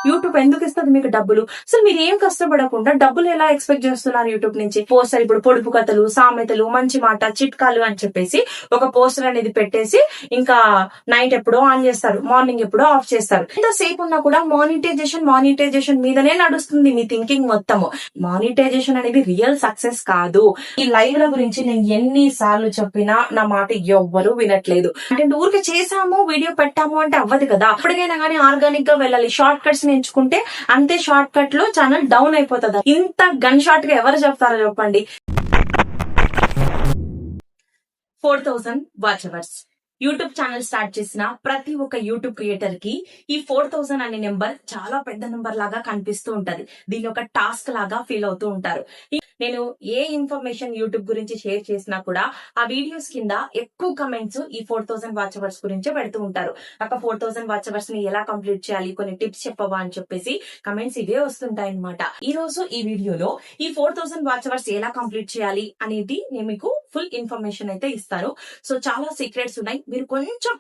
YouTube ఎందుకు ఇస్తుంది మీకు డబ్బులు? అసలు మీరు ఏం కష్టపడకుండా డబ్బులు ఎలా ఎక్స్పెక్ట్ చేస్తున్నారు యూట్యూబ్ నుంచి? పోస్టర్ ఇప్పుడు పొడుపు కథలు, సామెతలు, మంచి మాట, చిట్కాలు అని చెప్పేసి ఒక పోస్టర్ అనేది పెట్టేసి ఇంకా నైట్ ఎప్పుడో ఆన్ చేస్తారు, మార్నింగ్ ఎప్పుడో ఆఫ్ చేస్తారు. ఎంతసేపు ఉన్నా కూడా మానిటైజేషన్ మీదనే నడుస్తుంది మీ థింకింగ్ మొత్తము. మానిటైజేషన్ అనేది రియల్ సక్సెస్ కాదు. ఈ లైవ్ ల గురించి నేను ఎన్ని సార్లు చెప్పినా నా మాట ఎవ్వరూ వినట్లేదు. అంటే ఊరికే చేసాము వీడియో పెట్టాము అంటే అవ్వదు కదా. ఎప్పటికైనా కానీ ఆర్గానిక్ గా వెళ్ళాలి. షార్ట్ కట్స్ ఎంచుకుంటే అంతే షార్ట్ కట్ లో ఛానల్ డౌన్ అయిపోతుంది. ఇంత గన్ షార్ట్ గా ఎవరు చెప్తారో చెప్పండి. 4000 watch hours YouTube channel start చేసిన ప్రతి ఒక్క యూట్యూబ్ క్రియేటర్ కి ఈ 4000 అనే నెంబర్ చాలా పెద్ద నెంబర్ లాగా కనిపిస్తూ ఉంటది. దీని ఒక టాస్క్ లాగా ఫీల్ అవుతూ ఉంటారు. నేను ఏ ఇన్ఫర్మేషన్ యూట్యూబ్ గురించి షేర్ చేసినా కూడా ఆ వీడియోస్ కింద ఎక్కువ కమెంట్స్ ఈ 4000 వాచ్ అవర్స్ గురించే పెడుతూ ఉంటారు. అక్క 4000 వాచ్ అవర్స్ ని ఎలా కంప్లీట్ చేయాలి, కొన్ని టిప్స్ చెప్పవా అని చెప్పేసి కమెంట్స్ ఇవే వస్తుంటాయి అనమాట. ఈ రోజు ఈ వీడియోలో ఈ 4000 వాచ్ అవర్స్ ఎలా కంప్లీట్ చేయాలి అనేది నేను మీకు ఫుల్ ఇన్ఫర్మేషన్ అయితే ఇస్తాను. సో చాలా సీక్రెట్స్ ఉన్నాయి. మీరు కొంచెం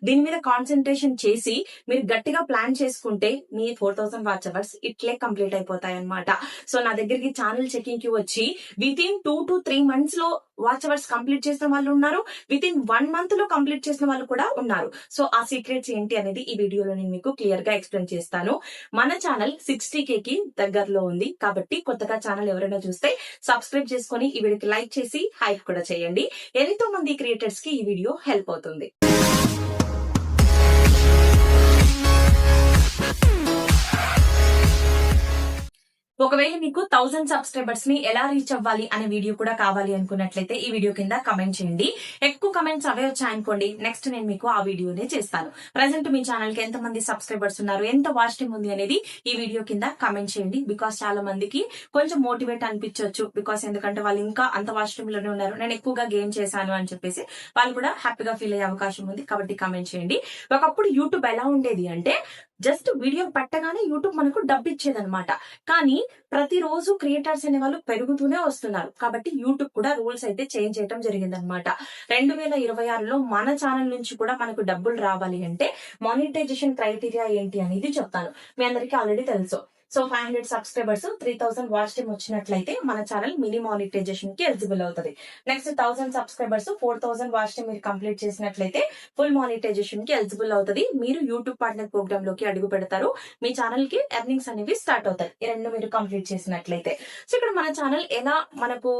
దీని మీద కాన్సన్ట్రేషన్ చేసి మీరు గట్టిగా ప్లాన్ చేసుకుంటే మీ 4000 వాచ్ అవర్స్ ఇట్లే కంప్లీట్ అయిపోతాయి అనమాట. సో నా దగ్గరికి ఛానల్ చెకింగ్ కి వచ్చి వితిన్ 2 to 3 months లో వాచ్ అవర్స్ కంప్లీట్ చేసిన వాళ్ళు ఉన్నారు, వితిన్ 1 month లో కంప్లీట్ చేసిన వాళ్ళు కూడా ఉన్నారు. సో ఆ సీక్రెట్స్ ఏంటి అనేది ఈ వీడియోలో నేను మీకు క్లియర్ గా ఎక్స్ప్లెయిన్ చేస్తాను. మన ఛానల్ 60K కి దగ్గరలో ఉంది కాబట్టి కొత్తగా ఛానల్ ఎవరైనా చూస్తే సబ్స్క్రైబ్ చేసుకుని ఈ వీడియోకి లైక్ చేసి హైప్ కూడా చేయండి. ఎంతో మంది క్రియేటర్స్ కి ఈ వీడియో హెల్ప్ అవుతుంది. ఒకవేళ మీకు 1000 సబ్స్క్రైబర్స్ ని ఎలా రీచ్ అవ్వాలి అనే వీడియో కూడా కావాలి అనుకున్నట్లయితే ఈ వీడియో కింద కమెంట్ చేయండి. ఎక్కువ కమెంట్స్ అవే వచ్చాయనుకోండి నెక్స్ట్ నేను మీకు ఆ వీడియోనే చేస్తాను. ప్రెసెంట్ మీ ఛానల్ కి ఎంత మంది సబ్స్క్రైబర్స్ ఉన్నారు, ఎంత వాచ్ టైం ఉంది అనేది ఈ వీడియో కింద కమెంట్ చేయండి. బికాస్ చాలా మందికి కొంచెం మోటివేట్ అనిపించవచ్చు. బికాస్ ఎందుకంటే వాళ్ళు ఇంకా అంత వాచ్ టైం లోనే ఉన్నారు, నేను ఎక్కువగా గేమ్ చేశాను అని చెప్పేసి వాళ్ళు కూడా హ్యాపీగా ఫీల్ అయ్యే అవకాశం ఉంది. కాబట్టి కమెంట్ చేయండి. ఒకప్పుడు యూట్యూబ్ ఎలా ఉండేది అంటే జస్ట్ వీడియో పెట్టగానే యూట్యూబ్ మనకు డబ్బు ఇచ్చేదనమాట. కానీ ప్రతిరోజు క్రియేటర్స్ అనే వాళ్ళు పెరుగుతూనే వస్తున్నారు. కాబట్టి యూట్యూబ్ కూడా రూల్స్ అయితే చేంజ్ చేయడం జరిగిందనమాట. 2026లో మన ఛానల్ నుంచి కూడా మనకు డబ్బులు రావాలి అంటే మానిటైజేషన్ క్రైటీరియా ఏంటి అనేది చెప్తాను. మీ అందరికీ ఆల్రెడీ తెలుసు. సో 500 సబ్స్క్రైబర్స్ 3000 వాచ్ టైం వచ్చినట్లయితే మన ఛానల్ మినీ మానిటైజేషన్ కి ఎలిజిబుల్ అవుతుంది. నెక్స్ట్ 1000 సబ్స్క్రైబర్స్ 4000 వాచ్ టైం మీరు కంప్లీట్ చేసినట్లయితే ఫుల్ మానిటైజేషన్ కి ఎలిజిబుల్ అవుతుంది. మీరు యూట్యూబ్ పార్ట్నర్ ప్రోగ్రామ్ లోకి అడుగు పెడతారు. మీ ఛానల్ కి ఎర్నింగ్స్ అనేవి స్టార్ట్ అవుతాయి. ఈ రెండు మీరు కంప్లీట్ చేసినట్లయితే. సో ఇక్కడ మన ఛానల్ ఎలా మనకు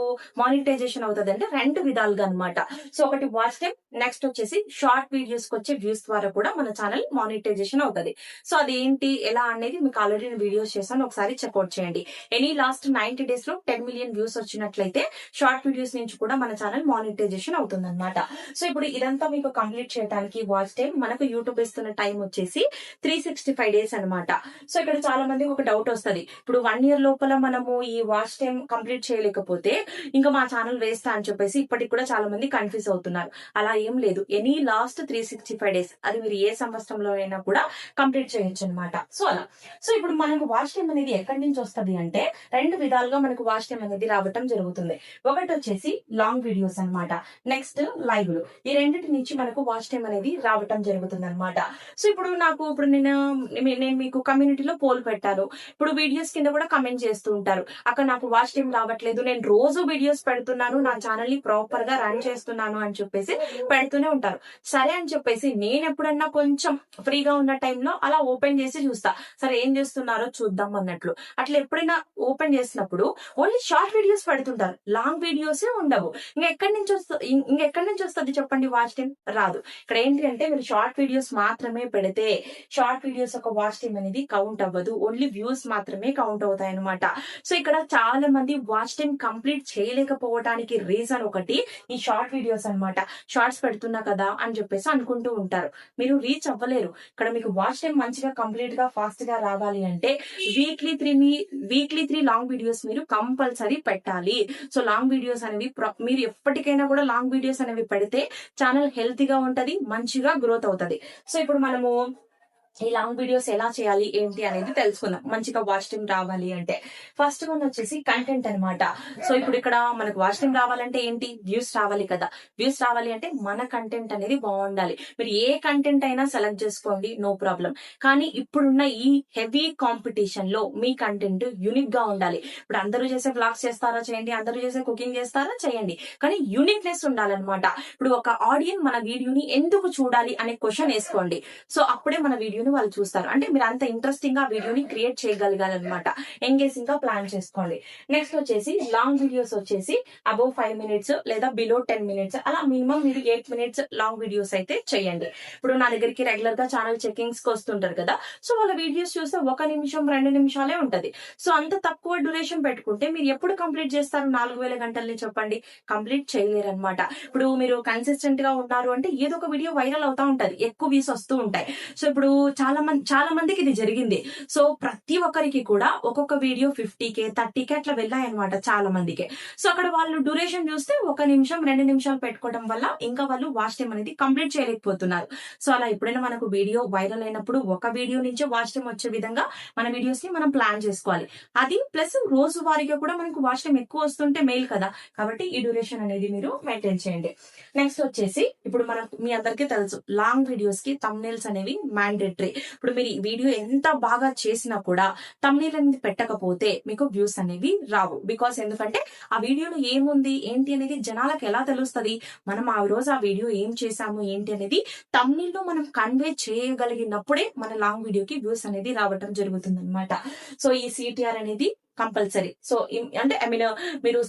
మానిటైజేషన్ అవుతుంది అంటే రెండు విధాలుగా అనమాట. సో ఒకటి వాచ్ టైం, నెక్స్ట్ వచ్చేసి షార్ట్ వీడియోస్ కి వచ్చే వ్యూస్ ద్వారా కూడా మన ఛానల్ మానిటైజేషన్ అవుతుంది. సో అదేంటి ఎలా అనేది మీకు ఆల్రెడీ వీడియోస్ చేశాను, ఒకసారి చెక్అవుట్ చేయండి. ఎనీ లాస్ట్ 90 days లో 10 million వ్యూస్ వచ్చినట్లయితే షార్ట్ వీడియోస్ నుంచి కూడా మన ఛానల్ మానిటైజేషన్ అవుతుంది అనమాట. సో ఇప్పుడు ఇదంతా మీకు కంప్లీట్ చేయడానికి వాచ్ టైం మనకు యూట్యూబ్ ఇస్తున్న టైం వచ్చేసి 365 days అనమాట. సో ఇక్కడ చాలా మందికి ఒక డౌట్ వస్తుంది, ఇప్పుడు 1 year లోపల మనము ఈ వాచ్ టైం కంప్లీట్ చేయలేకపోతే ఇంకా మా ఛానల్ వేస్తా అని చెప్పేసి ఇప్పటికి కూడా చాలా మంది కన్ఫ్యూజ్ అవుతున్నారు. అలా ఏం లేదు. ఎనీ లాస్ట్ 365 days అది మీరు ఏ సంవత్సరంలో అయినా కూడా కంప్లీట్ చేయొచ్చు అనమాట. సో అలా. సో ఇప్పుడు మనకు వాచ్ టైం అనేది ఎక్కడి నుంచి వస్తుంది అంటే రెండు విధాలుగా మనకు వాచ్ టైం అనేది రావటం జరుగుతుంది. ఒకటి వచ్చేసి లాంగ్ వీడియోస్ అనమాట, నెక్స్ట్ లైవ్లు. ఈ రెండింటి నుంచి మనకు వాచ్ టైం అనేది రావటం జరుగుతుంది అనమాట. సో ఇప్పుడు నేను మీకు కమ్యూనిటీలో పోల్ పెట్టాను. ఇప్పుడు వీడియోస్ కింద కూడా కమెంట్ చేస్తూ ఉంటారు, అక్కడ నాకు వాచ్ టైం రావట్లేదు, నేను రోజు వీడియోస్ పెడుతున్నాను, నా ఛానల్ ని ప్రాపర్ గా రన్ చేస్తున్నాను అని చెప్పేసి పెడుతూనే ఉంటారు. సరే అని చెప్పేసి నేను ఎప్పుడన్నా కొంచెం ఫ్రీగా ఉన్న టైంలో అలా ఓపెన్ చేసి చూస్తా, సరే ఏం చేస్తున్నారో చూద్దాం అన్నట్లు. అట్లా ఎప్పుడైనా ఓపెన్ చేసినప్పుడు ఓన్లీ షార్ట్ వీడియోస్ పెడుతుంటారు, లాంగ్ వీడియోసే ఉండవు. ఇంకెక్కడి నుంచి వస్తుంది చెప్పండి వాచ్ టైం? రాదు. ఇక్కడ ఏంటి అంటే మీరు షార్ట్ వీడియోస్ మాత్రమే పెడితే షార్ట్ వీడియోస్ ఒక వాచ్ టైం అనేది కౌంట్ అవ్వదు, ఓన్లీ వ్యూస్ మాత్రమే కౌంట్ అవుతాయి అనమాట. సో ఇక్కడ చాలా మంది వాచ్ టైం కంప్లీట్ చేయలేకపోవడానికి రీజన్ ఒకటి ఈ షార్ట్ వీడియోస్ అనమాట. షార్ట్స్ పెడుతున్నా కదా అని చెప్పేసి అనుకుంటూ ఉంటారు, మీరు రీచ్ అవ్వలేరు. ఇక్కడ మీకు వాచ్ టైం మంచిగా కంప్లీట్ గా ఫాస్ట్ గా రావాలి అంటే వీక్లీ 3 లాంగ్ వీడియోస్ మీరు కంపల్సరీ పెట్టాలి. సో లాంగ్ వీడియోస్ అనేవి మీరు ఎప్పటికైనా కూడా లాంగ్ వీడియోస్ అనేవి పెడితే ఛానల్ హెల్తీగా ఉంటది, మంచిగా గ్రోత్ అవుతుంది. సో ఇప్పుడు మనము ఈ లాంగ్ వీడియోస్ ఎలా చేయాలి ఏంటి అనేది తెలుసుకుందాం. మంచిగా వాచ్ టైం రావాలి అంటే ఫస్ట్ వన్ వచ్చేసి కంటెంట్ అన్నమాట. సో ఇప్పుడు ఇక్కడ మనకు వాచ్ టైం రావాలంటే ఏంటి, వ్యూస్ రావాలి కదా. వ్యూస్ రావాలి అంటే మన కంటెంట్ అనేది బాగుండాలి. మీరు ఏ కంటెంట్ అయినా సెలెక్ట్ చేసుకోండి, నో ప్రాబ్లం. కానీ ఇప్పుడున్న ఈ హెవీ కాంపిటీషన్ లో మీ కంటెంట్ యూనిక్ గా ఉండాలి. ఇప్పుడు అందరూ చేసే వ్లాగ్స్ చేస్తారా చేయండి, అందరూ చేసే కుకింగ్ చేస్తారా చేయండి, కానీ యూనిక్నెస్ ఉండాలన్నమాట. ఇప్పుడు ఒక ఆడియన్స్ మన వీడియోని ఎందుకు చూడాలి అనే క్వశ్చన్ వేసుకోండి. సో అప్పుడే మన వీడియోని వాళ్ళు చూస్తారు. అంటే మీరు అంత ఇంట్రెస్టింగ్ గా వీడియోని క్రియేట్ చేయగలగాలన్నమాట. ఎంగేజింగ్ గా ప్లాన్ చేసుకోండి. నెక్స్ట్ వచ్చేసి లాంగ్ వీడియోస్ వచ్చేసి అబౌవ్ 5 minutes లేదా బిలో 10 minutes, అలా మినిమం మీరు 8 minutes లాంగ్ వీడియోస్ అయితే చేయండి. ఇప్పుడు నా దగ్గరికి రెగ్యులర్ గా ఛానల్ చెకింగ్స్ కి వస్తుంటారు కదా, సో వాళ్ళ వీడియోస్ చూస్తే 1 నిమిషం 2 నిమిషాలే ఉంటది. సో అంత తక్కువ డ్యూరేషన్ పెట్టుకుంటే మీరు ఎప్పుడు కంప్లీట్ చేస్తారు 4000 గంటల్ని చెప్పండి? కంప్లీట్ చేయలేరు అనమాట. ఇప్పుడు మీరు కన్సిస్టెంట్ గా ఉన్నారు అంటే ఏదో ఒక వీడియో వైరల్ అవుతా ఉంటది, ఎక్కువ వ్యూస్ వస్తూ ఉంటాయి. సో ఇప్పుడు చాలా మందికి ఇది జరిగింది. సో ప్రతి ఒక్కరికి కూడా ఒక్కొక్క వీడియో 50K 30K అట్లా వెళ్ళాయి అనమాట చాలా మందికి. సో అక్కడ వాళ్ళు డ్యూరేషన్ చూస్తే 1 నిమిషం 2 నిమిషాలు పెట్టుకోవడం వల్ల ఇంకా వాళ్ళు వాచ్ టైం అనేది కంప్లీట్ చేయలేకపోతున్నారు. సో అలా ఎప్పుడైనా మనకు వీడియో వైరల్ అయినప్పుడు ఒక వీడియో నుంచి వాచ్ టైం వచ్చే విధంగా మన వీడియోస్ ని మనం ప్లాన్ చేసుకోవాలి. అది ప్లస్ రోజు వారీగా కూడా మనకు వాచ్ టైం ఎక్కువ వస్తుంటే మెయిల్ కదా, కాబట్టి ఈ డ్యూరేషన్ అనేది మీరు మెయింటైన్ చేయండి. నెక్స్ట్ వచ్చేసి ఇప్పుడు మీ అందరికీ తెలుసు లాంగ్ వీడియోస్ కి థంబ్నెయిల్స్ అనేవి మ్యాండేటరీ. ఇప్పుడు మీరు ఈ వీడియో ఎంత బాగా చేసినా కూడా థంబ్నెయిల్ అనేది పెట్టకపోతే మీకు వ్యూస్ అనేవి రావు. బికాస్ ఎందుకంటే ఆ వీడియోలో ఏముంది ఏంటి అనేది జనాలకు ఎలా తెలుస్తుంది, మనం ఆ రోజు ఆ వీడియో ఏం చేసాము ఏంటి అనేది థంబ్నెయిల్ లో మనం కన్వే చేయగలిగినప్పుడే మన లాంగ్ వీడియోకి వ్యూస్ అనేది రావటం జరుగుతుంది అనమాట. సో ఈ సిటిఆర్ అనేది కంపల్సరీ. సో అంటే మీరు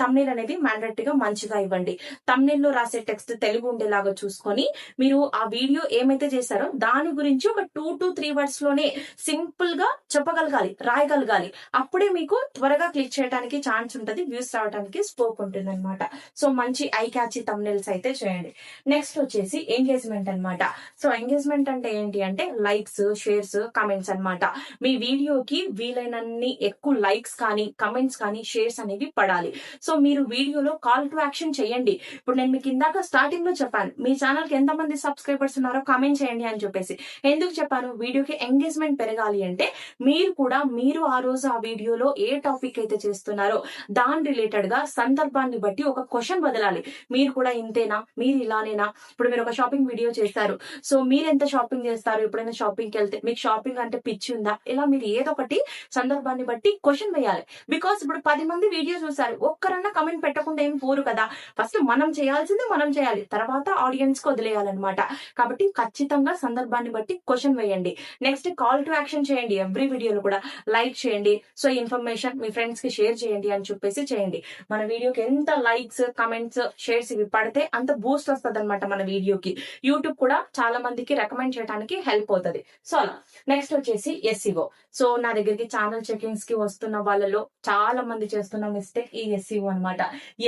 థంబ్నెయిల్ అనేది మ్యాండేటరీగా మంచిగా ఇవ్వండి. థంబ్నెయిల్ లో రాసే టెక్స్ట్ తెలుగు ఉండేలాగా చూసుకొని మీరు ఆ వీడియో ఏమైతే చేశారో దాని గురించి ఒక 2 to 3 words లోనే సింపుల్ గా చెప్పగలగాలి, రాయగలగాలి. అప్పుడే మీకు త్వరగా క్లిక్ చేయడానికి ఛాన్స్ ఉంటది, వ్యూస్ రావడానికి స్కోప్ ఉంటుంది అనమాట. సో మంచి ఐ క్యాచీ థంబ్నెయిల్స్ అయితే చేయండి. నెక్స్ట్ వచ్చేసి ఎంగేజ్మెంట్ అన్నమాట. సో ఎంగేజ్మెంట్ అంటే ఏంటి అంటే లైక్స్, షేర్స్, కమెంట్స్ అన్నమాట. మీ వీడియోకి వీలైనన్ని ఎక్కువ లైక్స్ కానీ కమెంట్స్ కానీ షేర్స్ అనేవి పడాలి. సో మీరు వీడియోలో కాల్ టు యాక్షన్ చేయండి. ఇప్పుడు నేను మీకు ఇందాక స్టార్టింగ్ లో చెప్పాను మీ ఛానల్ కి ఎంతమంది సబ్స్క్రైబర్స్ ఉన్నారో కామెంట్ చేయండి అని చెప్పేసి. ఎందుకు చెప్పాను? వీడియోకి ఎంగేజ్మెంట్ పెరగాలి అంటే మీరు ఆ రోజు ఆ వీడియోలో ఏ టాపిక్ అయితే చేస్తున్నారో దాని రిలేటెడ్ గా సందర్భాన్ని బట్టి ఒక క్వశ్చన్ వదలాలి. మీరు కూడా ఇంతేనా, మీరు ఇలానేనా? ఇప్పుడు మీరు ఒక షాపింగ్ వీడియో చేస్తారు, సో మీరు ఎంత షాపింగ్ చేస్తారు, ఎప్పుడైనా షాపింగ్ కి వెళ్తే మీకు షాపింగ్ అంటే పిచ్చి ఉందా, ఇలా మీరు ఏదో ఒకటి సందర్భాన్ని బట్టి క్వశ్చన్ వేయాలి. బికాస్ ఇప్పుడు 10 మంది వీడియో చూసారు, ఒక్కరన్నా కమెంట్ పెట్టకుండా ఏం పోరు కదా. ఫస్ట్ మనం చేయాల్సింది మనం చేయాలి, తర్వాత ఆడియన్స్ కి వదిలేయాలన్నమాట. కాబట్టి ఖచ్చితంగా సందర్భాన్ని బట్టి క్వశ్చన్ వేయండి. నెక్స్ట్ కాల్ టు యాక్షన్ చేయండి. ఎవ్రీ వీడియోలో కూడా లైక్ చేయండి, సో ఇన్ఫర్మేషన్ మీ ఫ్రెండ్స్ కి షేర్ చేయండి అని చెప్పేసి చేయండి. మన వీడియోకి ఎంత లైక్స్, కమెంట్స్, షేర్స్ ఇవి పడితే అంత బూస్ట్ వస్తుంది అనమాట మన వీడియోకి. యూట్యూబ్ కూడా చాలా మందికి రికమెండ్ చేయడానికి హెల్ప్ అవుతుంది. సో అలా నెక్స్ట్ వచ్చేసి ఎస్ఈఓ. సో నా దగ్గరికి ఛానల్ చెకింగ్స్ కి వస్తున్న వాళ్ళలో చాలా మంది చేస్తున్న మిస్టేక్ ఈ ఎస్ఈఓ అనమాట.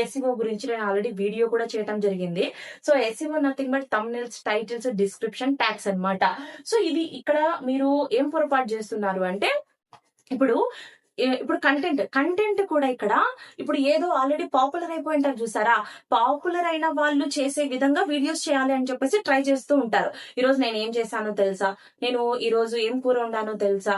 ఎస్ఈఓ గురించి నేను ఆల్రెడీ వీడియో కూడా చేయడం జరిగింది. So SEO nothing but thumbnails, titles, description, tags అన్నమాట. సో ఇది ఇక్కడ మీరు ఏం పొరపాటు చేస్తున్నారు అంటే ఇప్పుడు కంటెంట్ కూడా ఇక్కడ ఇప్పుడు ఏదో ఆల్రెడీ పాపులర్ అయిపోయి ఉంటారు చూసారా, పాపులర్ అయిన వాళ్ళు చేసే విధంగా వీడియోస్ చేయాలి అని చెప్పేసి ట్రై చేస్తూ ఉంటారు. ఈ రోజు నేను ఏం చేశానో తెలుసా, నేను ఈ రోజు ఏం కూర వండానో తెలుసా,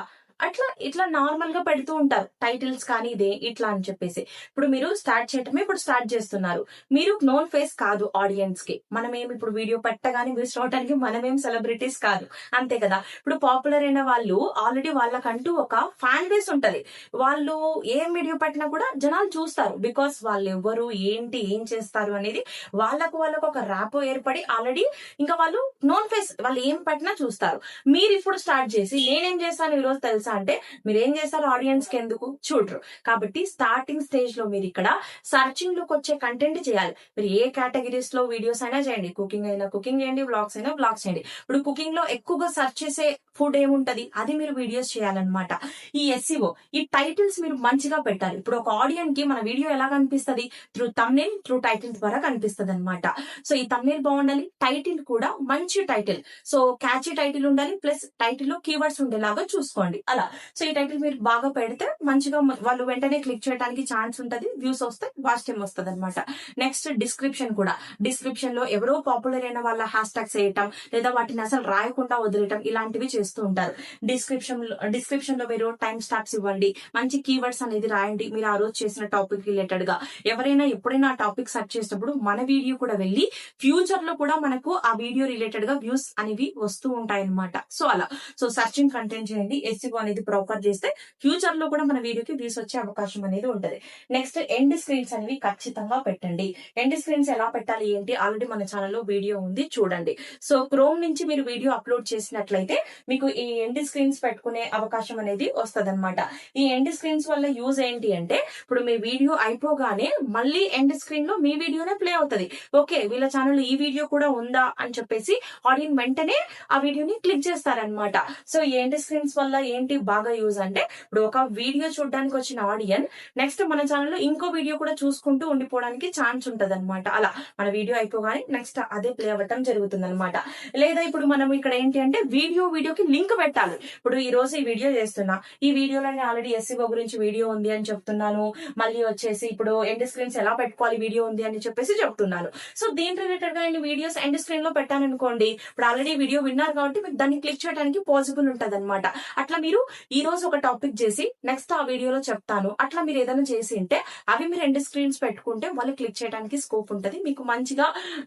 ఇట్లా నార్మల్ గా పెడుతూ ఉంటారు టైటిల్స్ కానీ ఇదే ఇట్లా అని చెప్పేసి. ఇప్పుడు మీరు స్టార్ట్ చేయటమే ఇప్పుడు స్టార్ట్ చేస్తున్నారు, మీరు నోన్ ఫేస్ కాదు ఆడియన్స్ కి. మనమేం ఇప్పుడు వీడియో పెట్టగానే వ్యూస్ రావడానికి మనమేం సెలబ్రిటీస్ కాదు, అంతే కదా. ఇప్పుడు పాపులర్ అయిన వాళ్ళు ఆల్రెడీ వాళ్ళకంటూ ఒక ఫ్యాన్ బేస్ ఉంటది, వాళ్ళు ఏం వీడియో పెట్టినా కూడా జనాలు చూస్తారు. బికాస్ వాళ్ళు ఎవరు ఏంటి ఏం చేస్తారు అనేది వాళ్ళకు ఒక ర్యాపో ఏర్పడి ఆల్రెడీ ఇంకా వాళ్ళు నోన్ ఫేస్, వాళ్ళు ఏం పెట్టినా చూస్తారు. మీరు ఇప్పుడు స్టార్ట్ చేసి నేనేం చేస్తాను ఈ రోజు తెలుసా అంటే మీరు ఏం చేస్తారు ఆడియన్స్ కి ఎందుకు చూడరు. కాబట్టి స్టార్టింగ్ స్టేజ్ లో మీరు ఇక్కడ సర్చింగ్ లోకి వచ్చే కంటెంట్ చేయాలి. మీరు ఏ కేటగిరీస్ లో వీడియోస్ అయినా చేయండి, కుకింగ్ అయినా కుకింగ్ చేయండి, వ్లాగ్స్ అయినా వ్లాగ్స్ చేయండి. ఇప్పుడు కుకింగ్ లో ఎక్కువగా సర్చ్ చేసే ఫుడ్ ఏముంటది అది మీరు వీడియోస్ చేయాలన్నమాట. ఈ ఎస్ఈఓ ఈ టైటిల్స్ మీరు మంచిగా పెట్టాలి. ఇప్పుడు ఒక ఆడియన్స్ కి మన వీడియో ఎలా కనిపిస్తుంది, త్రూ థంబ్నెయిల్, త్రూ టైటిల్ ద్వారా కనిపిస్తుంది అనమాట. సో ఈ థంబ్నెయిల్ బాగుండాలి, టైటిల్ కూడా మంచి టైటిల్, సో క్యాచీ టైటిల్ ఉండాలి, ప్లస్ టైటిల్ లో కీవర్డ్స్ ఉండేలాగా చూసుకోండి. అలా. సో ఈ టైటిల్ మీరు బాగా పెడితే మంచిగా వాళ్ళు వెంటనే క్లిక్ చేయడానికి ఛాన్స్ ఉంటది, వ్యూస్ వస్తాయి, వాచ్ టైం వస్తుంది అనమాట. నెక్స్ట్ డిస్క్రిప్షన్ కూడా, డిస్క్రిప్షన్ లో ఎవరో పాపులర్ అయిన వాళ్ళ హ్యాష్ ట్యాగ్స్ వేయటం లేదా వాటిని అసలు రాయకుండా వదిలేయటం ఇలాంటివి చేస్తూ ఉంటారు. డిస్క్రిప్షన్ లో మీరు టైం స్టాప్స్ ఇవ్వండి, మంచి కీవర్డ్స్ అనేది రాయండి, మీరు ఆ రోజు చేసిన టాపిక్ రిలేటెడ్ గా. ఎవరైనా ఎప్పుడైనా ఆ టాపిక్ సెర్చ్ చేసినప్పుడు మన వీడియో కూడా వెళ్ళి ఫ్యూచర్ లో కూడా మనకు ఆ వీడియో రిలేటెడ్ గా వ్యూస్ అనేవి వస్తూ ఉంటాయి అనమాట. సో అలా. సో సర్చింగ్ కంటెంట్ చేయండి, ఎస్ఈఓ అనేది ప్రాపర్ చేస్తే ఫ్యూచర్ లో కూడా మన వీడియోకి వ్యూస్ వచ్చే అవకాశం అనేది ఉంటది. నెక్స్ట్ ఎండ్ స్క్రీన్స్ అనేవి ఖచ్చితంగా పెట్టండి. ఎండ్ స్క్రీన్స్ ఎలా పెట్టాలి ఏంటి ఆల్రెడీ మన ఛానల్లో వీడియో ఉంది, చూడండి. సో క్రోమ్ నుంచి మీరు వీడియో అప్లోడ్ చేసినట్లయితే మీకు ఈ ఎండ్ స్క్రీన్స్ పెట్టుకునే అవకాశం అనేది వస్తదన్నమాట. ఈ ఎండ్ స్క్రీన్స్ వల్ల యూజ్ ఏంటి అంటే ఇప్పుడు మీ వీడియో అయిపోగానే మళ్ళీ ఎండ్ స్క్రీన్ లో మీ వీడియోనే ప్లే అవుతది. ఓకే, వీళ్ళ ఛానల్ ఈ వీడియో కూడా ఉందా అని చెప్పేసి ఆడియన్స్ వెంటనే ఆ వీడియోని క్లిక్ చేస్తారనమాట. సో ఈ ఎండ్ స్క్రీన్స్ వల్ల ఏంటి బాగా యూజ్ అంటే ఇప్పుడు ఒక వీడియో చూడడానికి వచ్చిన ఆడియన్స్ నెక్స్ట్ మన ఛానల్లో ఇంకో వీడియో కూడా చూసుకుంటూ ఉండిపోవడానికి ఛాన్స్ ఉంటది అనమాట. అలా మన వీడియో అయిపోగానే నెక్స్ట్ అదే ప్లే అవ్వటం జరుగుతుంది అనమాట. లేదా ఇప్పుడు మనం ఇక్కడ ఏంటి అంటే వీడియోకి లింక్ పెట్టాలి. ఇప్పుడు ఈ రోజు ఈ వీడియో చేస్తున్నా, ఈ వీడియోలో నేను ఆల్రెడీ ఎస్ఈఓ గురించి వీడియో ఉంది అని చెప్తున్నాను, మళ్ళీ వచ్చేసి ఇప్పుడు ఎండ్ స్క్రీన్స్ ఎలా పెట్టుకోవాలి వీడియో ఉంది అని చెప్పేసి చెప్తున్నాను. సో దీని రిలేటెడ్ గా నేను వీడియోస్ ఎండ్ స్క్రీన్ లో పెట్టాను అనుకోండి, ఇప్పుడు ఆల్రెడీ వీడియో విన్నారు కాబట్టి మీకు దాన్ని క్లిక్ చేయడానికి పాసిబుల్ ఉంటది అనమాట. అట్లా మీరు ఈ రోజు ఒక టాపిక్ చేసి నెక్స్ట్ ఆ వీడియోలో చెప్తాను, అట్లా మీరు ఏదైనా చేసి ఉంటే అవి మీరు ఎండ్ స్క్రీన్స్ పెట్టుకుంటే వాళ్ళు క్లిక్ చేయడానికి స్కోప్ ఉంటది, మీకు మంచిగా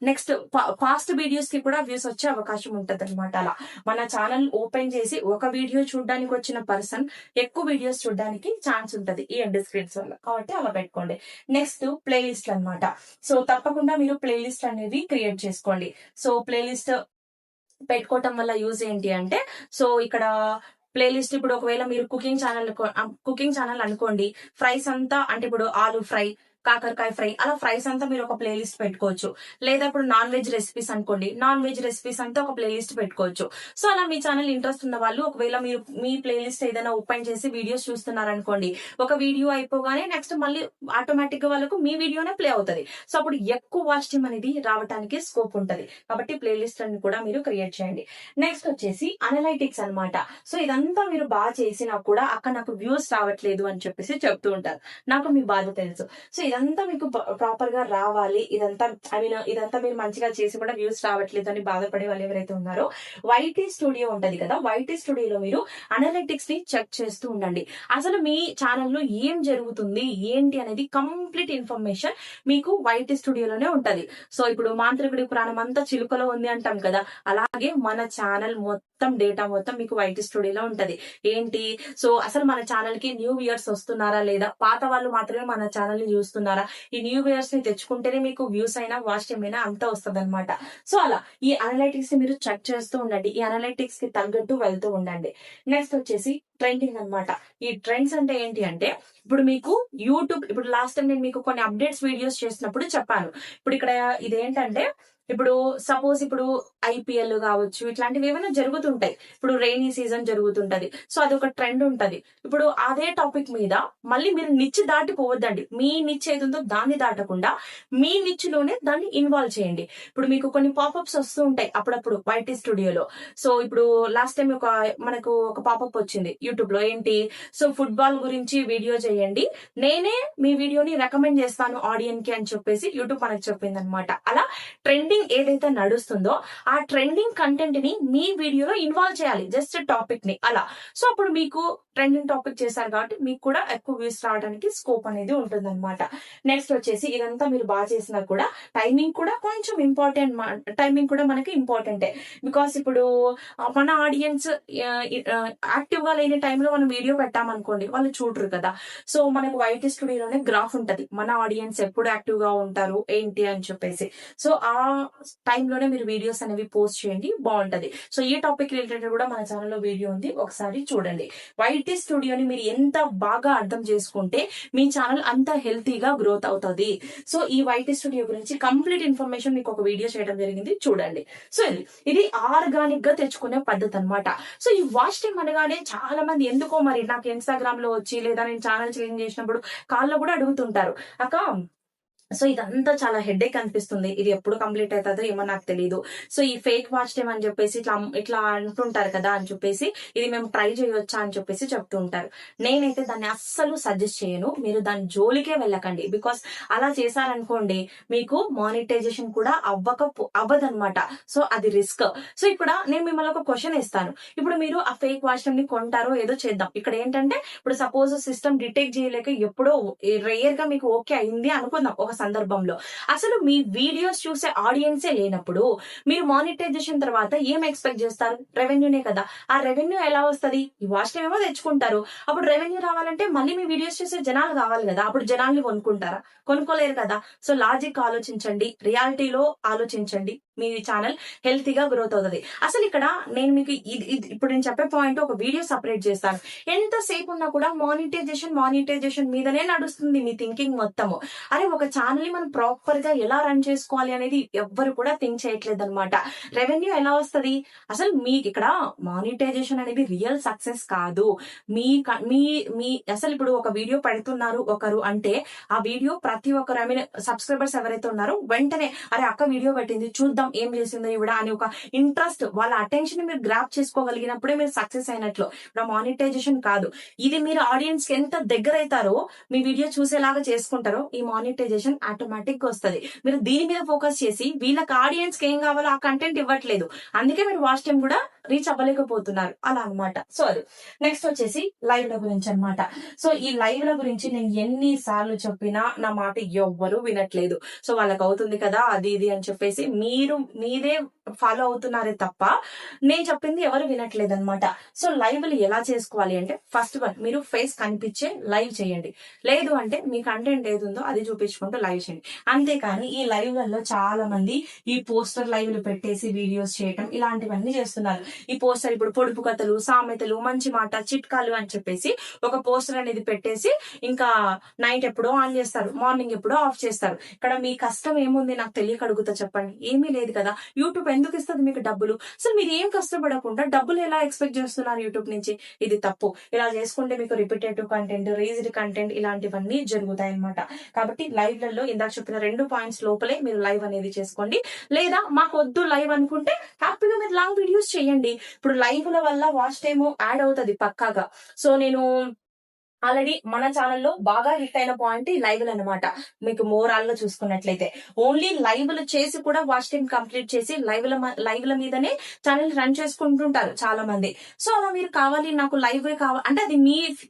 నెక్స్ట్ ఫాస్ట్ వీడియోస్ కి కూడా వ్యూస్ వచ్చే అవకాశం ఉంటది అనమాట. అలా మన ఛానల్ ఓపెన్ చేసి ఒక వీడియో చూడడానికి వచ్చిన పర్సన్ ఎక్కువ వీడియోస్ చూడడానికి ఛాన్స్ ఉంటది ఈ ఎండ్ స్క్రీన్స్ వల్ల, కాబట్టి అలా పెట్టుకోండి. నెక్స్ట్ ప్లేలిస్ట్ అన్నమాట. సో తప్పకుండా మీరు ప్లేలిస్ట్ అనేది క్రియేట్ చేసుకోండి. సో ప్లేలిస్ట్ పెట్టుకోవటం వల్ల యూజ్ ఏంటి అంటే, సో ఇక్కడ ప్లేలిస్ట్ ఇప్పుడు ఒకవేళ మీరు కుకింగ్ ఛానల్ అనుకోండి, ఫ్రైస్ అంతా అంటే ఇప్పుడు ఆలు ఫ్రై, కాకరకాయ ఫ్రై, అలా ఫ్రైస్ అంతా మీరు ఒక ప్లేలిస్ట్ పెట్టుకోవచ్చు. లేదా ఇప్పుడు నాన్ వెజ్ రెసిపీస్ అనుకోండి, నాన్ వెజ్ రెసిపీస్ అంతా ఒక ప్లేలిస్ట్ పెట్టుకోవచ్చు. సో అలా మీ ఛానల్ ఇంట్రెస్ట్ ఉన్న వాళ్ళు ఒకవేళ మీరు మీ ప్లేలిస్ట్ ఏదైనా ఓపెన్ చేసి వీడియోస్ చూస్తున్నారనుకోండి, ఒక వీడియో అయిపోగానే నెక్స్ట్ మళ్ళీ ఆటోమేటిక్ గా వాళ్ళకు మీ వీడియోనే ప్లే అవుతుంది. సో అప్పుడు ఎక్కువ వాచ్ టైం అనేది రావడానికి స్కోప్ ఉంటది, కాబట్టి ప్లేలిస్ట్ అని కూడా మీరు క్రియేట్ చేయండి. నెక్స్ట్ వచ్చేసి అనలైటిక్స్ అన్నమాట. సో ఇదంతా మీరు బాగా చేసినా కూడా అక్కడ నాకు వ్యూస్ రావట్లేదు అని చెప్పేసి చెప్తూ ఉంటారు, నాకు మీ బాధ తెలుసు. సో ఇదంతా మీకు ప్రాపర్ గా రావాలి, ఇదంతా మీరు మంచిగా చేసి కూడా వ్యూస్ రావట్లేదు అని బాధపడే వాళ్ళు ఎవరైతే ఉన్నారో, వైటీ స్టూడియో ఉంటది కదా, వైటీ స్టూడియోలో మీరు అనలిటిక్స్ ని చెక్ చేస్తూ ఉండండి. అసలు మీ ఛానల్లో ఏం జరుగుతుంది ఏంటి అనేది కంప్లీట్ ఇన్ఫర్మేషన్ మీకు వైటీ స్టూడియోలోనే ఉంటది. సో ఇప్పుడు మాంత్రికుడి ప్రాణం అంతా చిలుకలో ఉంది అంటాం కదా, అలాగే మన ఛానల్ మొత్తం డేటా మొత్తం మీకు వైటీ స్టూడియోలో ఉంటది. ఏంటి, సో అసలు మన ఛానల్ కి న్యూ వ్యూయర్స్ వస్తున్నారా లేదా, పాత వాళ్ళు మాత్రమే మన ఛానల్ ని చూస్తున్నారా, ఈ న్యూ వ్యూయర్స్ ని తెచ్చుకుంటేనే మీకు వ్యూస్ అయినా వాచ్ టైం అయినా అంతా వస్తుంది అనమాట. సో అలా ఈ అనలైటిక్స్ ని మీరు చెక్ చేస్తూ ఉండండి, ఈ అనలైటిక్స్ కి తగ్గట్టు వెళ్తూ ఉండండి. నెక్స్ట్ వచ్చేసి ట్రెండింగ్ అన్నమాట. ఈ ట్రెండ్స్ అంటే ఏంటి అంటే ఇప్పుడు మీకు యూట్యూబ్, ఇప్పుడు లాస్ట్ టైం నేను మీకు కొన్ని అప్డేట్స్ వీడియోస్ చేసినప్పుడు చెప్పాను. ఇప్పుడు ఇక్కడ ఇదేంటంటే ఇప్పుడు సపోజ్ ఇప్పుడు ఐపీఎల్ కావచ్చు, ఇట్లాంటివి ఏమైనా జరుగుతుంటాయి, ఇప్పుడు రెయినీ సీజన్ జరుగుతుంటది, సో అదొక ట్రెండ్ ఉంటది. ఇప్పుడు అదే టాపిక్ మీద మళ్ళీ మీరు నిచ్ దాటిపోవద్దండి, మీ నిచ్ ఏదుందో దాన్ని దాటకుండా మీ నిచ్ లోనే దాన్ని ఇన్వాల్వ్ చేయండి. ఇప్పుడు మీకు కొన్ని పాపప్స్ వస్తూ ఉంటాయి అప్పుడప్పుడు వైటీ స్టూడియోలో. సో ఇప్పుడు లాస్ట్ టైం మనకు ఒక పాపప్ వచ్చింది యూట్యూబ్ లో, ఏంటి, సో ఫుట్బాల్ గురించి వీడియో చేయండి, నేనే మీ వీడియోని రికమెండ్ చేస్తాను ఆడియన్స్ కి అని చెప్పేసి యూట్యూబ్ మనకు చెప్పింది అనమాట. అలా ట్రెండింగ్ ఏదైతే నడుస్తుందో ఆ ట్రెండింగ్ కంటెంట్ ని మీ వీడియోలో ఇన్వాల్వ్ చేయాలి, జస్ట్ టాపిక్ ని అలా. సో అప్పుడు మీకు ట్రెండింగ్ టాపిక్ చేశారు కాబట్టి మీకు కూడా ఎక్కువ వ్యూస్ రావడానికి స్కోప్ అనేది ఉంటుంది అనమాట. నెక్స్ట్ వచ్చేసి ఇదంతా మీరు బాగా చేసినా కూడా టైమింగ్ కూడా కొంచెం ఇంపార్టెంట్, టైమింగ్ కూడా మనకి ఇంపార్టెంటే. బికాస్ ఇప్పుడు మన ఆడియన్స్ యాక్టివ్ గా లేని టైంలో మనం వీడియో పెట్టామనుకోండి వాళ్ళు చూడరు కదా. సో మనకు వైటీ స్టూడియోలోనే గ్రాఫ్ ఉంటది, మన ఆడియన్స్ ఎప్పుడు యాక్టివ్ గా ఉంటారు ఏంటి అని చెప్పేసి. సో ఆ టైంలోనే మీరు వీడియోస్ అనేవి పోస్ట్ చేయండి, బాగుంటది. సో ఈ టాపిక్ రిలేటెడ్ కూడా మన ఛానల్లో వీడియో ఉంది, ఒకసారి చూడండి. వైటీ స్టూడియోని మీరు ఎంత బాగా అర్థం చేసుకుంటే మీ ఛానల్ అంత హెల్తీగా గ్రోత్ అవుతుంది. సో ఈ వైటీ స్టూడియో గురించి కంప్లీట్ ఇన్ఫర్మేషన్ మీకు ఒక వీడియో చేయడం జరిగింది, చూడండి. సో ఇది ఆర్గానిక్ గా తెచ్చుకునే పద్ధతి అనమాట. సో ఈ వాచ్ టైం అనగానే చాలా మంది ఎందుకో మరి నాకు ఇన్స్టాగ్రామ్ లో వచ్చి లేదా నేను ఛానల్ చేంజ్ చేసినప్పుడు కాల్లో కూడా అడుగుతుంటారు, అక్క సో ఇదంతా చాలా హెడేక్ అనిపిస్తుంది. ఇది ఎప్పుడు కంప్లీట్ అవుతుందో ఏమో నాకు తెలియదు. సో ఈ ఫేక్ వాచ్ టైమ్ అని చెప్పేసి ఇట్లా అంటుంటారు కదా అని చెప్పేసి ఇది మేము ట్రై చేయొచ్చా అని చెప్పేసి చెప్తూ ఉంటారు. నేనైతే దాన్ని అస్సలు సజెస్ట్ చేయను. మీరు దాని జోలికే వెళ్ళకండి. బికాస్ అలా చేశారనుకోండి మీకు మానిటైజేషన్ కూడా అవ్వదన్నమాట. సో అది రిస్క్. సో ఇక్కడ నేను మిమ్మల్ని ఒక క్వశ్చన్ ఇస్తాను. ఇప్పుడు మీరు ఆ ఫేక్ వాచ్ టైమ్ ని కొంటారో ఏదో చేద్దాం. ఇక్కడ ఏంటంటే ఇప్పుడు సపోజ్ సిస్టమ్ డిటెక్ట్ చేయలేక ఎప్పుడో రేర్ గా మీకు ఓకే అయింది అనుకుందాం ఒక సందర్భంలో. అసలు మీ వీడియోస్ చూసే ఆడియన్సే లేనప్పుడు మీరు మానిటైజేషన్ తర్వాత ఏం ఎక్స్పెక్ట్ చేస్తారు? రెవెన్యూనే కదా. ఆ రెవెన్యూ ఎలా వస్తది? ఈ వాచ్ టైం ఏమో తెచ్చుకుంటారు. అప్పుడు రెవెన్యూ రావాలంటే మళ్ళీ మీ వీడియోస్ చూసే జనాలు కావాలి కదా. అప్పుడు జనాల్ని కొనుక్కుంటారా? కొనుక్కోలేరు కదా. సో లాజిక్ ఆలోచించండి, రియాలిటీలో ఆలోచించండి. మీ ఛానల్ హెల్తీగా గ్రోత్ అవుతుంది. అసలు ఇక్కడ నేను మీకు ఇప్పుడు నేను చెప్పే పాయింట్ ఒక వీడియో సపరేట్ చేస్తాను. ఎంతసేపు ఉన్నా కూడా మానిటైజేషన్ మీదనే నడుస్తుంది మీ థింకింగ్ మొత్తము. అరే ఒక ఛానల్ ని మనం ప్రాపర్ గా ఎలా రన్ చేసుకోవాలి అనేది ఎవ్వరు కూడా థింక్ చేయట్లేదు అనమాట. రెవెన్యూ ఎలా వస్తది? అసలు మీకు ఇక్కడ మానిటైజేషన్ అనేది రియల్ సక్సెస్ కాదు. మీ మీ అసలు ఇప్పుడు ఒక వీడియో పెడుతున్నారు ఒకరు అంటే ఆ వీడియో ప్రతి ఒక్కరు సబ్స్క్రైబర్స్ ఎవరైతే ఉన్నారో వెంటనే అరే అక్క వీడియో పెట్టింది చూద్దాం ఏం చేసిందో ఇవిడ అని ఒక ఇంట్రెస్ట్, వాళ్ళ అటెన్షన్ మీరు గ్రాప్ చేసుకోగలిగినప్పుడే మీరు సక్సెస్ అయినట్లు. ఇప్పుడు మానిటైజేషన్ కాదు. ఇది మీరు ఆడియన్స్ కి ఎంత దగ్గర అవుతారో మీ వీడియో చూసేలాగా చేసుకుంటారో ఈ మానిటైజేషన్ ఆటోమేటిక్ గా వస్తుంది. మీరు దీని మీద ఫోకస్ చేసి వీళ్ళకి ఆడియన్స్ కి ఏం కావాలో ఆ కంటెంట్ ఇవ్వట్లేదు. అందుకే మీరు వాచ్ టైం కూడా రీచ్ అవ్వలేకపోతున్నారు అలా అనమాట. సో అది నెక్స్ట్ వచ్చేసి లైవ్ ల గురించి అనమాట. సో ఈ లైవ్ ల గురించి నేను ఎన్ని సార్లు చెప్పినా నా మాట ఎవ్వరు వినట్లేదు. సో వాళ్ళకి అవుతుంది కదా అది ఇది అని చెప్పేసి మీరే ఫాలో అవుతున్నారే తప్ప నేను చెప్పింది ఎవరు వినట్లేదు అనమాట. సో లైవ్లు ఎలా చేసుకోవాలి అంటే ఫస్ట్ వన్ మీరు ఫేస్ కనిపించే లైవ్ చేయండి. లేదు అంటే మీ కంటెంట్ ఏది ఉందో అది చూపించుకుంటూ లైవ్ చేయండి. అంతేకాని ఈ లైవ్లలో చాలా మంది ఈ పోస్టర్ లైవ్లు పెట్టేసి వీడియోస్ చేయటం ఇలాంటివన్నీ చేస్తున్నారు. ఈ పోస్టర్ ఇప్పుడు పొడుపు కథలు, సామెతలు, మంచి మాట, చిట్కాలు అని చెప్పేసి ఒక పోస్టర్ అనేది పెట్టేసి ఇంకా నైట్ ఎప్పుడో ఆన్ చేస్తారు, మార్నింగ్ ఎప్పుడో ఆఫ్ చేస్తారు. ఇక్కడ మీ కష్టం ఏముంది నాకు తెలియక అడుగుతా చెప్పండి. ఏమీ లేదు కదా. యూట్యూబ్ ఎందుకు ఇస్తుంది మీకు డబ్బులు? అసలు మీరు ఏం కష్టపడకుండా డబ్బులు ఎలా ఎక్స్పెక్ట్ చేస్తున్నారు యూట్యూబ్ నుంచి? ఇది తప్పు. ఇలా చేసుకుంటే మీకు రిపీటేటివ్ కంటెంట్, రీజ్డ్ కంటెంట్ ఇలాంటివన్నీ జరుగుతాయి అనమాట. కాబట్టి లైవ్ లలో ఇందాక చెప్పిన 2 పాయింట్స్ లోపలే మీరు లైవ్ అనేది చేసుకోండి. లేదా మాకు వద్దు లైవ్ అనుకుంటే హ్యాపీగా మీరు లాంగ్ వీడియోస్ చేయండి. ఇప్పుడు లైవ్ ల వల్ల వాచ్ టైమ్ యాడ్ అవుతుంది పక్కాగా. సో నేను ఆల్రెడీ మన ఛానల్లో బాగా హిట్ అయిన పాయింట్ ఈ లైవ్లు అనమాట. మీకు మోరాల్ గా చూసుకున్నట్లయితే ఓన్లీ లైవ్లు చేసి కూడా వాచ్ టైం కంప్లీట్ చేసి లైవ్ల మీదనే ఛానల్ రన్ చేసుకుంటుంటారు చాలా మంది. సో అలా మీరు కావాలి నాకు లైవ్ కావాలి అంటే అది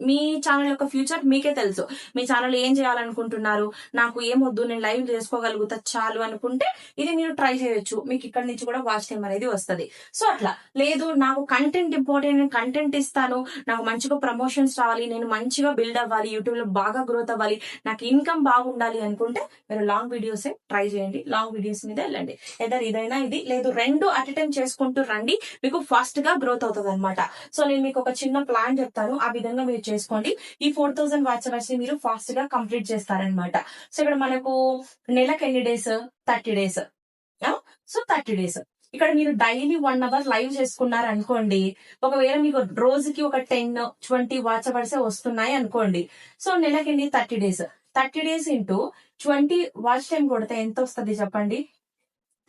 మీ ఛానల్ యొక్క ఫ్యూచర్ మీకే తెలుసు. మీ ఛానల్ ఏం చేయాలనుకుంటున్నారు, నాకు ఏమొద్దు నేను లైవ్ చేసుకోగలుగుతా చాలు అనుకుంటే ఇది మీరు ట్రై చేయొచ్చు. మీకు ఇక్కడ నుంచి కూడా వాచ్ టైం అనేది వస్తుంది. సో అట్లా లేదు నాకు కంటెంట్ ఇంపార్టెంట్, నేను కంటెంట్ ఇస్తాను, నాకు మంచిగా ప్రమోషన్స్ రావాలి, నేను మంచిగా బిల్డ్ అవ్వాలి, యూట్యూబ్ లో బాగా గ్రోత్ అవ్వాలి, నాకు ఇన్కమ్ బాగుండాలి అనుకుంటే మీరు లాంగ్ వీడియోస్ ట్రై చేయండి. లాంగ్ వీడియోస్ మీద వెళ్ళండి. ఏదైనా ఇదైనా ఇది లేదు 2 అట్ ఎ టైం చేసుకుంటూ రండి. మీకు ఫాస్ట్ గా గ్రోత్ అవుతుంది అనమాట. సో నేను మీకు ఒక చిన్న ప్లాన్ చెప్తాను, ఆ విధంగా మీరు చేసుకోండి. ఈ 4000 వాచ్ అవర్స్ ని మీరు ఫాస్ట్ గా కంప్లీట్ చేస్తారనమాట. సో ఇక్కడ మనకు నెలకు ఎన్ని డేస్? 30 డేస్. సో 30 డేస్ ఇక్కడ మీరు డైలీ 1 అవర్ లైవ్ చేసుకున్నారు అనుకోండి. ఒకవేళ మీకు రోజుకి ఒక 10-20 వాచ్ అవర్స్ వస్తున్నాయి అనుకోండి. సో నెలకి 30 days. 30 days into 20 watch time కొడితే ఎంత వస్తుంది చెప్పండి?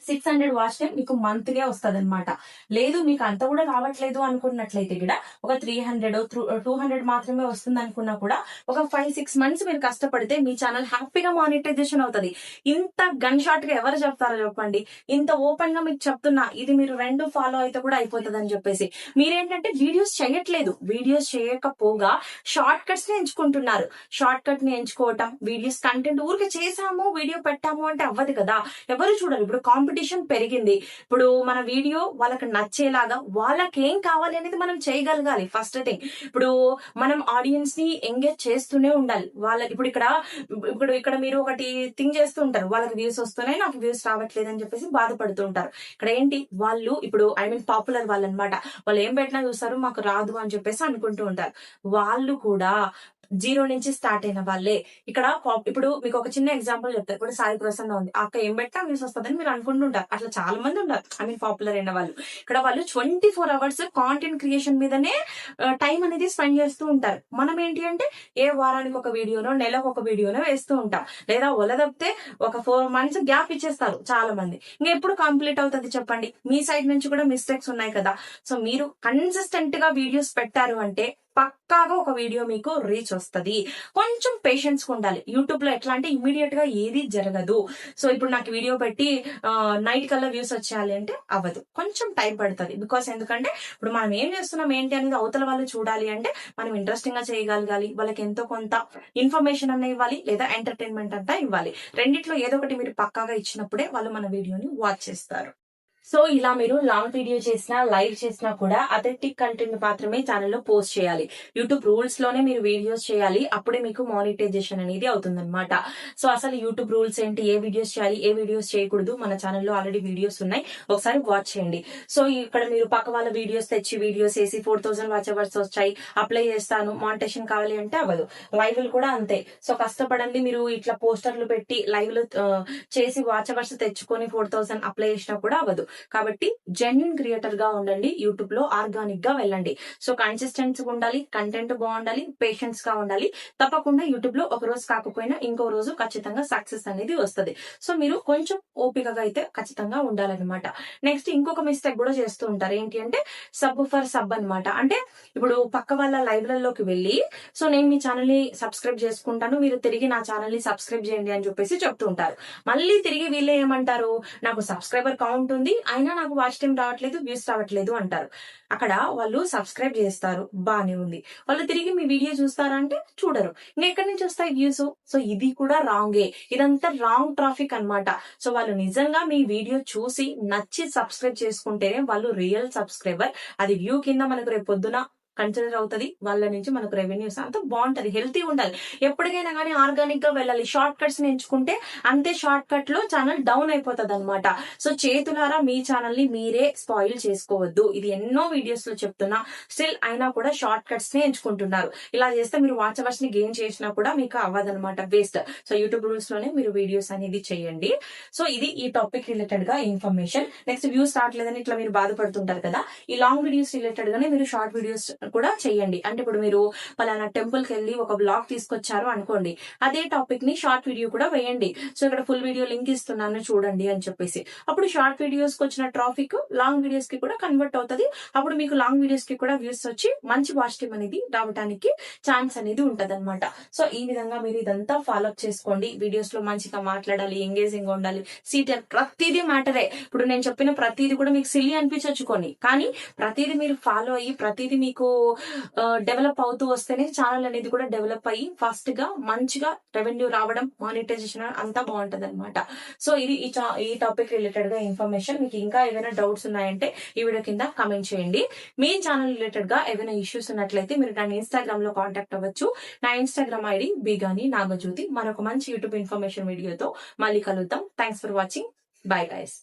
600 వాచ్ టైం మీకు మంత్ గా వస్తుంది అనమాట. లేదు మీకు అంత కూడా రావట్లేదు అనుకున్నట్లయితే కూడా ఒక 300-200 మాత్రమే వస్తుంది అనుకున్నా కూడా ఒక 5-6 మంత్స్ మీరు కష్టపడితే మీ ఛానల్ హ్యాపీగా మానిటైజేషన్ అవుతుంది. ఇంత గన్ షాట్ గా ఎవరు చెప్తారో చెప్పండి. ఇంత ఓపెన్ గా మీకు చెప్తున్నా, ఇది మీరు 2 ఫాలో అయితే కూడా అయిపోతుంది అని చెప్పేసి. మీరేంటంటే వీడియోస్ చేయట్లేదు. వీడియోస్ చేయకపోగా షార్ట్ కట్స్ ని ఎంచుకుంటున్నారు. షార్ట్ కట్ ని ఎంచుకోవటం, వీడియోస్ కంటెంట్ ఊరికే చేసాము వీడియో పెట్టాము అంటే అవ్వదు కదా. ఎవరు చూడరు. ఇప్పుడు కాంపిటీషన్ పెరిగింది. ఇప్పుడు మన వీడియో వాళ్ళకి నచ్చేలాగా వాళ్ళకి ఏం కావాలి అనేది మనం చేయగలగాలి. ఫస్ట్ థింగ్ ఇప్పుడు మనం ఆడియన్స్ ని ఎంగేజ్ చేస్తూనే ఉండాలి. ఇప్పుడు ఇక్కడ మీరు ఒకటి థింక్ చేస్తూ ఉంటారు, వాళ్ళకి వ్యూస్ వస్తున్నాయి నాకు వ్యూస్ రావట్లేదు అని చెప్పేసి బాధపడుతూ ఉంటారు. ఇక్కడ ఏంటి వాళ్ళు ఇప్పుడు పాపులర్ వాళ్ళు అనమాట. వాళ్ళు ఏం పెట్టినా చూస్తారు మాకు రాదు అని చెప్పేసి అనుకుంటూ ఉంటారు. వాళ్ళు కూడా జీరో నుంచి స్టార్ట్ అయిన వాళ్ళే ఇక్కడ ఇప్పుడు మీకు ఒక చిన్న ఎగ్జాంపుల్ చెప్తారు. ఇప్పుడు సాయి ప్రసన్న ఉంది, ఆ అక్క ఏం పెట్టా వ్యూస్ వస్తుందని మీరు అనుకుంటుంటారు. అట్లా చాలా మంది ఉన్నారు, ఐ మీన్ పాపులర్ అయిన వాళ్ళు. ఇక్కడ వాళ్ళు 24 అవర్స్ కాంటెంట్ క్రియేషన్ మీదనే టైం అనేది స్పెండ్ చేస్తూ ఉంటారు. మనం ఏంటి అంటే ఏ వారానికి ఒక వీడియోనో నెలకు ఒక వీడియోనో వేస్తూ ఉంటాం, లేదా ఒలదప్తే ఒక 4 months గ్యాప్ ఇచ్చేస్తారు చాలా మంది. ఇంకా ఎప్పుడు కంప్లీట్ అవుతుంది చెప్పండి? మీ సైడ్ నుంచి కూడా మిస్టేక్స్ ఉన్నాయి కదా. సో మీరు కన్సిస్టెంట్ గా వీడియోస్ పెట్టారు అంటే పక్కాగా ఒక వీడియో మీకు రీచ్ వస్తుంది. కొంచెం పేషెన్స్ ఉండాలి. యూట్యూబ్ లో ఎట్లా అంటే ఇమీడియట్ గా ఏది జరగదు. సో ఇప్పుడు నాకు వీడియో పెట్టి నైట్ కల్లా వ్యూస్ వచ్చేయాలి అంటే అవ్వదు, కొంచెం టైం పడుతుంది. బికాస్ ఎందుకంటే ఇప్పుడు మనం ఏం చేస్తున్నాం ఏంటి అనేది అవతల వాళ్ళు చూడాలి అంటే మనం ఇంట్రెస్టింగ్ గా చేయగలగాలి, వాళ్ళకి ఎంతో కొంత ఇన్ఫర్మేషన్ అన్న ఇవ్వాలి, లేదా ఎంటర్టైన్మెంట్ అంతా ఇవ్వాలి. రెండిట్లో ఏదో ఒకటి మీరు పక్కాగా ఇచ్చినప్పుడే వాళ్ళు మన వీడియోని వాచ్ చేస్తారు. సో ఇలా మీరు లాంగ్ వీడియో చేసినా లైవ్ చేసినా కూడా అథెంటిక్ కంటెంట్ మాత్రమే ఛానల్లో పోస్ట్ చేయాలి. యూట్యూబ్ రూల్స్ లోనే మీరు వీడియోస్ చేయాలి, అప్పుడే మీకు మానిటైజేషన్ అనేది అవుతుందన్నమాట. సో అసలు యూట్యూబ్ రూల్స్ ఏంటి, ఏ వీడియోస్ చేయాలి, ఏ వీడియోస్ చేయకూడదు, మన ఛానల్లో ఆల్రెడీ వీడియోస్ ఉన్నాయి, ఒకసారి వాచ్ చేయండి. సో ఇక్కడ మీరు పక్క వాళ్ళ వీడియోస్ తెచ్చి వీడియోస్ వేసి 4000 వాచ్ అవర్స్ వచ్చాయి, అప్లై చేస్తాను, మానిటైజేషన్ కావాలి అంటే అవ్వదు. లైవ్లు కూడా అంతే. సో కష్టపడండి, మీరు ఇట్లా పోస్టర్లు పెట్టి లైవ్లు చేసి వాచ్ అవర్స్ తెచ్చుకొని 4000 అప్లై చేసినా కూడా అవ్వదు. కాబట్టి జెన్యున్ క్రియేటర్ గా ఉండండి, యూట్యూబ్ లో ఆర్గానిక్ గా వెళ్ళండి. సో కన్సిస్టెన్సీ ఉండాలి, కంటెంట్ బాగుండాలి, పేషెన్స్ గా ఉండాలి. తప్పకుండా యూట్యూబ్ లో ఒక రోజు కాకపోయినా ఇంకో రోజు ఖచ్చితంగా సక్సెస్ అనేది వస్తుంది. సో మీరు కొంచెం ఓపికగా అయితే ఖచ్చితంగా ఉండాలన్నమాట. నెక్స్ట్ ఇంకొక మిస్టేక్ కూడా చేస్తూ ఉంటారు, ఏంటి అంటే సబ్ ఫర్ సబ్ అనమాట. అంటే ఇప్పుడు పక్క వాళ్ళ లైవ్లలోకి వెళ్ళి సో నేను మీ ఛానల్ ని సబ్స్క్రైబ్ చేసుకుంటాను, మీరు తిరిగి నా ఛానల్ ని సబ్స్క్రైబ్ చేయండి అని చెప్పేసి చెప్తూ ఉంటారు. మళ్ళీ తిరిగి వీళ్ళే ఏమంటారు, నాకు సబ్స్క్రైబర్ కౌంట్ ఉంది అయినా నాకు వాచ్ టైం రావట్లేదు, వ్యూస్ రావట్లేదు అంటారు. అక్కడ వాళ్ళు సబ్స్క్రైబ్ చేస్తారు, బానే ఉంది, వాళ్ళు తిరిగి మీ వీడియో చూస్తారా అంటే చూడరు. ఇంకెక్కడి నుంచి వస్తాయి వ్యూస్? సో ఇది కూడా రాంగే, ఇదంతా రాంగ్ ట్రాఫిక్ అన్నమాట. సో వాళ్ళు నిజంగా మీ వీడియో చూసి నచ్చి సబ్స్క్రైబ్ చేసుకుంటేనే వాళ్ళు రియల్ సబ్స్క్రైబర్. అది వ్యూ కింద మనకు రేపు పొద్దున కన్సిడర్ అవుతుంది, వాళ్ళ నుంచి మనకు రెవెన్యూస్ అంతా బాగుంటది, హెల్తీ ఉండాలి. ఎప్పటికైనా కానీ ఆర్గానిక్ గా వెళ్ళాలి. షార్ట్ కట్స్ ఎంచుకుంటే అంతే షార్ట్ కట్ లో ఛానల్ డౌన్ అయిపోతుంది అనమాట. సో చేతులారా మీ ఛానల్ ని మీరే స్పాయిల్ చేసుకోవద్దు. ఇది ఎన్నో వీడియోస్ లో చెప్తున్నా, స్టిల్ అయినా కూడా షార్ట్ కట్స్ ని ఎంచుకుంటున్నారు. ఇలా చేస్తే మీరు వాచ్ అవర్స్ ని గెయిన్ చేసినా కూడా మీకు అవ్వదన్నమాట, వేస్ట్. సో యూట్యూబ్ రూల్స్ లోనే మీరు వీడియోస్ అనేది చేయండి. సో ఇది ఈ టాపిక్ రిలేటెడ్ గా ఇన్ఫర్మేషన్. నెక్స్ట్ వ్యూస్ రావట్లేదని ఇట్లా మీరు బాధపడుతుంటారు కదా, ఈ లాంగ్ వీడియోస్ రిలేటెడ్ గానే మీరు షార్ట్ వీడియోస్ కూడా చేయండి. అంటే ఇప్పుడు మీరు పలానా టెంపుల్ కి వెళ్ళి ఒక బ్లాగ్ తీసుకొచ్చారు అనుకోండి, అదే టాపిక్ ని షార్ట్ వీడియో కూడా వేయండి. సో ఇక్కడ ఫుల్ వీడియో లింక్ ఇస్తున్నాను చూడండి అని చెప్పేసి, అప్పుడు షార్ట్ వీడియోస్ కి వచ్చిన ట్రాఫిక్ లాంగ్ వీడియోస్ కి కూడా కన్వర్ట్ అవుతుంది. అప్పుడు మీకు లాంగ్ వీడియోస్ కి కూడా వ్యూస్ వచ్చి మంచి వాచ్ టైం అనేది రావడానికి ఛాన్స్ అనేది ఉంటది అనమాట. సో ఈ విధంగా మీరు ఇదంతా ఫాలో అప్ చేసుకోండి. వీడియోస్ లో మంచిగా మాట్లాడాలి, ఎంగేజింగ్ ఉండాలి, సీటర్ ప్రతిదీ మ్యాటరే. ఇప్పుడు నేను చెప్పిన ప్రతిదీ కూడా మీకు సిల్లీ అనిపించవచ్చు కొన్ని, కానీ ప్రతిదీ మీరు ఫాలో అయ్యి ప్రతిదీ మీకు డెవలప్ అవుతూ వస్తేనే ఛానల్ అనేది కూడా డెవలప్ అయ్యి ఫాస్ట్ గా మంచిగా రెవెన్యూ రావడం, మానిటైజేషన్ అంతా బాగుంటది అనమాట. సో ఇది ఈ టాపిక్ రిలేటెడ్ గా ఇన్ఫర్మేషన్. మీకు ఇంకా ఏదైనా డౌట్స్ ఉన్నాయంటే ఈ వీడియో కింద కమెంట్ చేయండి. మీ ఛానల్ రిలేటెడ్ గా ఏదైనా ఇష్యూస్ ఉన్నట్లయితే మీరు నా ఇన్స్టాగ్రామ్ లో కాంటాక్ట్ అవ్వచ్చు. నా ఇన్స్టాగ్రామ్ ఐడి బిగాని నాగజ్యోతి. మరొక మంచి యూట్యూబ్ ఇన్ఫర్మేషన్ వీడియోతో మళ్ళీ కలుద్దాం. Thanks for watching. Bye guys.